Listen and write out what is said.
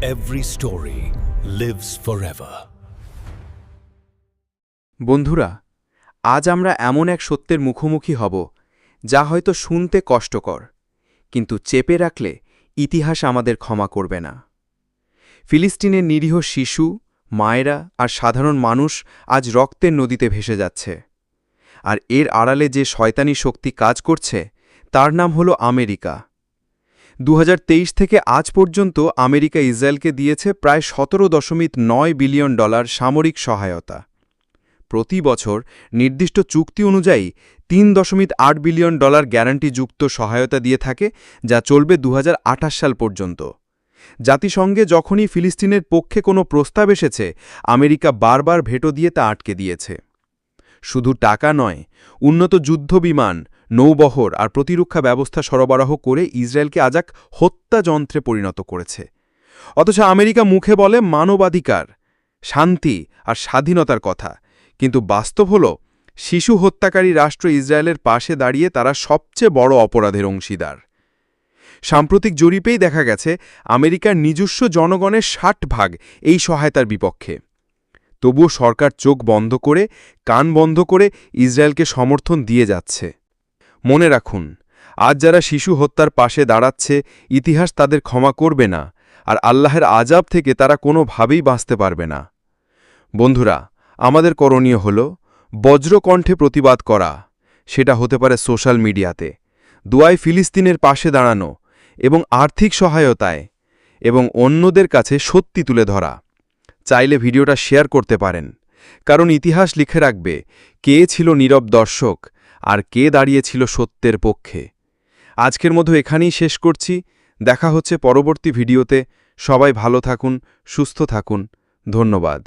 Every story lives forever. বন্ধুরা, আজ আমরা এমন এক সত্যের মুখোমুখি হব যা হয়তো শুনতে কষ্টকর, কিন্তু চেপে রাখলে ইতিহাস আমাদের ক্ষমা করবে না। ফিলিস্তিনের নিরীহ শিশু, মায়েরা আর সাধারণ মানুষ আজ রক্তের নদীতে ভেসে যাচ্ছে। আর এর আড়ালে যে শয়তানি শক্তি কাজ করছে তার নাম হলো আমেরিকা। 2023 থেকে আজ পর্যন্ত আমেরিকা ইসরায়েলকে দিয়েছে প্রায় $17.9 বিলিয়ন সামরিক সহায়তা। প্রতি বছর নির্দিষ্ট চুক্তি অনুযায়ী $3.8 বিলিয়ন গ্যারান্টিযুক্ত সহায়তা দিয়ে থাকে, যা চলবে 2028 সাল পর্যন্ত। জাতিসংঘে যখনই ফিলিস্তিনের পক্ষে কোনো প্রস্তাব এসেছে, আমেরিকা বারবার ভেটো দিয়ে তা আটকে দিয়েছে। শুধু টাকা নয়, উন্নত যুদ্ধবিমান, নৌবহর আর প্রতিরক্ষা ব্যবস্থা সরবরাহ করে ইসরায়েলকে আজ এক হত্যাযন্ত্রে পরিণত করেছে। অথচ আমেরিকা মুখে বলে মানবাধিকার, শান্তি আর স্বাধীনতার কথা, কিন্তু বাস্তব হল শিশু হত্যাকারী রাষ্ট্র ইসরায়েলের পাশে দাঁড়িয়ে তারা সবচেয়ে বড় অপরাধের অংশীদার। সাম্প্রতিক জরিপেই দেখা গেছে আমেরিকার নিজস্ব জনগণের 60% এই সহায়তার বিপক্ষে। তবুও সরকার চোখ বন্ধ করে, কান বন্ধ করে ইসরায়েলকে সমর্থন দিয়ে যাচ্ছে। মনে রাখুন, আজ যারা শিশু হত্যার পাশে দাঁড়াচ্ছে, ইতিহাস তাদের ক্ষমা করবে না, আর আল্লাহের আযাব থেকে তারা কোনোভাবেই বাঁচতে পারবে না। বন্ধুরা, আমাদের করণীয় হল বজ্রকণ্ঠে প্রতিবাদ করা, সেটা হতে পারে সোশ্যাল মিডিয়াতে, দোয়ায় ফিলিস্তিনের পাশে দাঁড়ানো এবং আর্থিক সহায়তায়, এবং অন্যদের কাছে সত্যি তুলে ধরা। চাইলে ভিডিওটা শেয়ার করতে পারেন, কারণ ইতিহাস লিখে রাখবে কে ছিল নীরব দর্শক আর কে দাঁড়িয়েছিল সত্যের পক্ষে। আজকের মতো এখানেই শেষ করছি। দেখা হচ্ছে পরবর্তী ভিডিওতে। সবাই ভালো থাকুন, সুস্থ থাকুন। ধন্যবাদ।